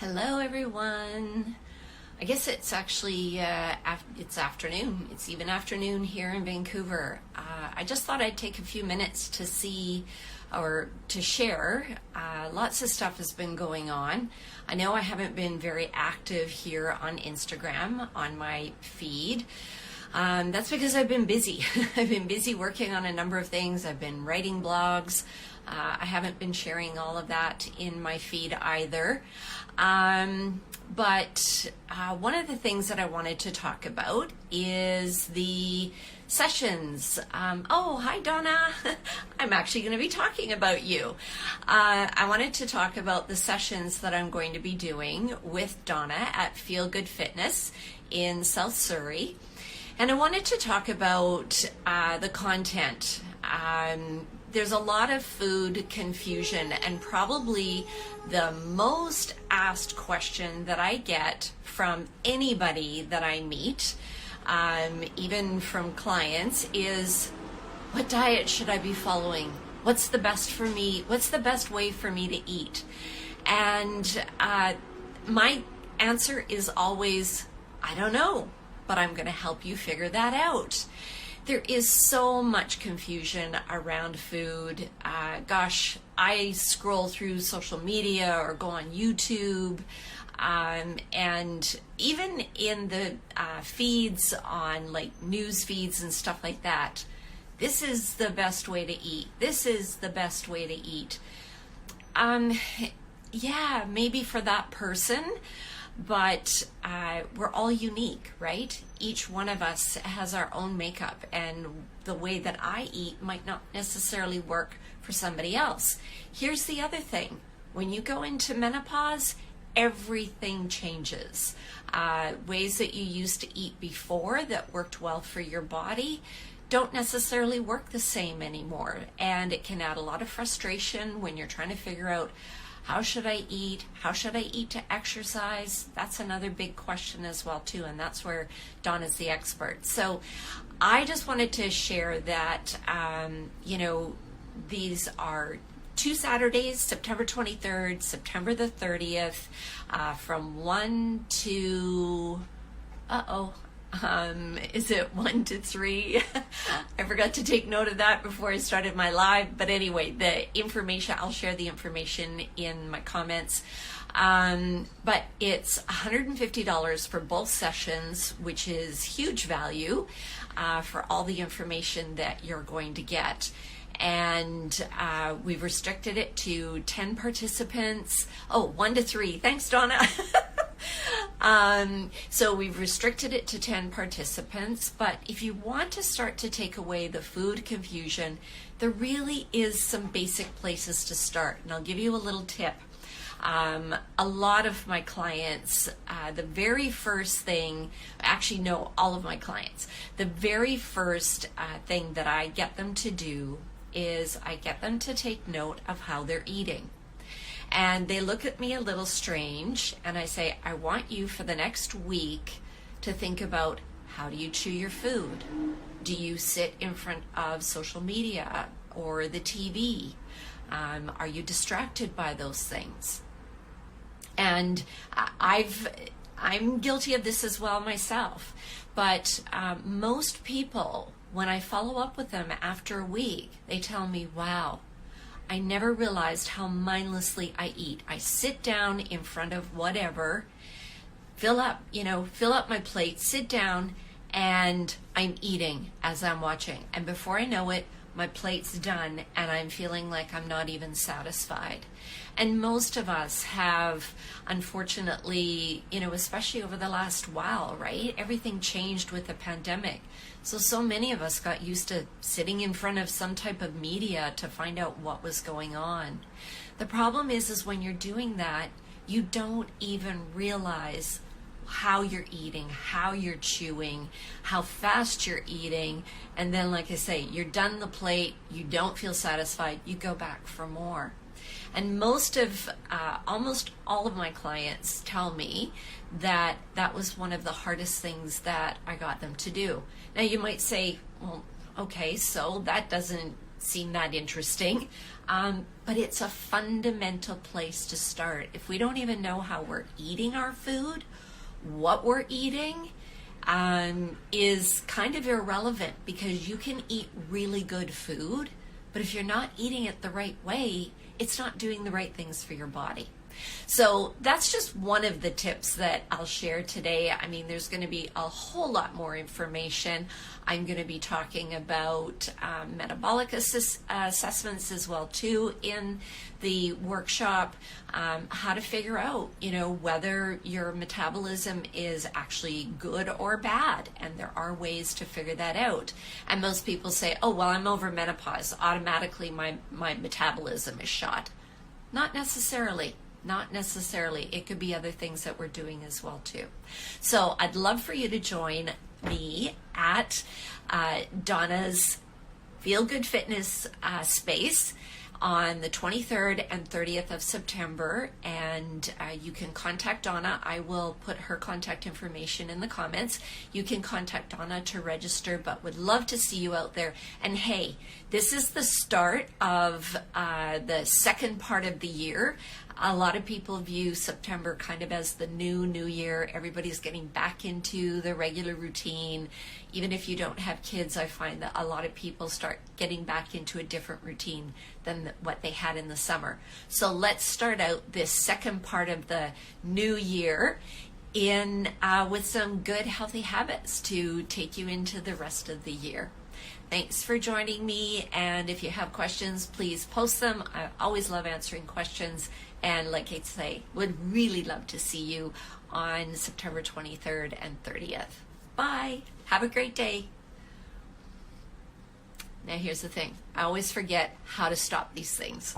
Hello everyone. I guess it's actually it's afternoon. It's even afternoon here in Vancouver. I just thought I'd take a few minutes to see or to share. Lots of stuff has been going on. I know I haven't been very active here on Instagram on my feed. That's because I've been busy. I've been busy working on a number of things. I've been writing blogs. I haven't been sharing all of that in my feed either. But one of the things that I wanted to talk about is the sessions. Oh, hi Donna. I'm actually going to be talking about you. I wanted to talk about the sessions that I'm going to be doing with Donna at Feel Good Fitness in South Surrey. And I wanted to talk about the content. There's a lot of food confusion, and probably the most asked question that I get from anybody that I meet, even from clients, is what diet should I be following? What's the best for me? What's the best way for me to eat? And my answer is always, I don't know, but I'm going to help you figure that out. There is so much confusion around food. Gosh, I scroll through social media or go on YouTube, and even in the feeds on like news feeds and stuff like that, this is the best way to eat. This is the best way to eat. Yeah, maybe for that person, but we're all unique, right? Each one of us has our own makeup, and the way that I eat might not necessarily work for somebody else. Here's the other thing. When you go into menopause, everything changes. Ways that you used to eat before that worked well for your body don't necessarily work the same anymore, and it can add a lot of frustration when you're trying to figure out, how should I eat? How should I eat to exercise? That's another big question as well too, and that's where Donna's the expert. So I just wanted to share that, these are 2 Saturdays, September 23rd, September the 30th, from 1 to, is it 1 to 3? I forgot to take note of that before I started my live. But anyway, the information, I'll share the information in my comments. But it's $150 for both sessions, which is huge value for all the information that you're going to get. And we've restricted it to 10 participants. Oh, 1 to 3. Thanks, Donna. So we've restricted it to 10 participants, but if you want to start to take away the food confusion, there really is some basic places to start, and I'll give you a little tip. A lot of my clients, the very first thing, actually no, all of my clients, the very first thing that I get them to do is I get them to take note of how they're eating. And they look at me a little strange, and I say, I want you for the next week to think about, how do you chew your food? Do you sit in front of social media or the TV? Are you distracted by those things? And I'm guilty of this as well myself, but most people, when I follow up with them after a week, they tell me, wow, I never realized how mindlessly I eat. I sit down in front of whatever, fill up my plate, sit down, and I'm eating as I'm watching. And before I know it, my plate's done, and I'm feeling like I'm not even satisfied. And most of us have, unfortunately, especially over the last while, right? Everything changed with the pandemic. So many of us got used to sitting in front of some type of media to find out what was going on. The problem is when you're doing that, you don't even realize how you're eating, how you're chewing, how fast you're eating, and then, like I say, you're done the plate, you don't feel satisfied, you go back for more. And almost all of my clients tell me that that was one of the hardest things that I got them to do. Now you might say, well, okay, so that doesn't seem that interesting, but it's a fundamental place to start. If we don't even know how we're eating our food, what we're eating is kind of irrelevant, because you can eat really good food, but if you're not eating it the right way, it's not doing the right things for your body. So that's just one of the tips that I'll share today. I mean, there's going to be a whole lot more information. I'm going to be talking about metabolic assessments as well too in the workshop, how to figure out, whether your metabolism is actually good or bad. And there are ways to figure that out. And most people say, oh, well, I'm over menopause, automatically my metabolism is shot. Not necessarily. Not necessarily. It could be other things that we're doing as well too. So I'd love for you to join me at Donna's Feel Good Fitness space on the 23rd and 30th of September, and you can contact Donna. I will put her contact information in the comments. You can contact Donna to register, but would love to see you out there. And hey, this is the start of the second part of the year. A lot of people view September kind of as the new year. Everybody's getting back into the regular routine. Even if you don't have kids, I find that a lot of people start getting back into a different routine than what they had in the summer. So let's start out this second part of the new year with some good, healthy habits to take you into the rest of the year. Thanks for joining me, and if you have questions, please post them. I always love answering questions, and like I say, would really love to see you on September 23rd and 30th. Bye. Have a great day. Now here's the thing. I always forget how to stop these things.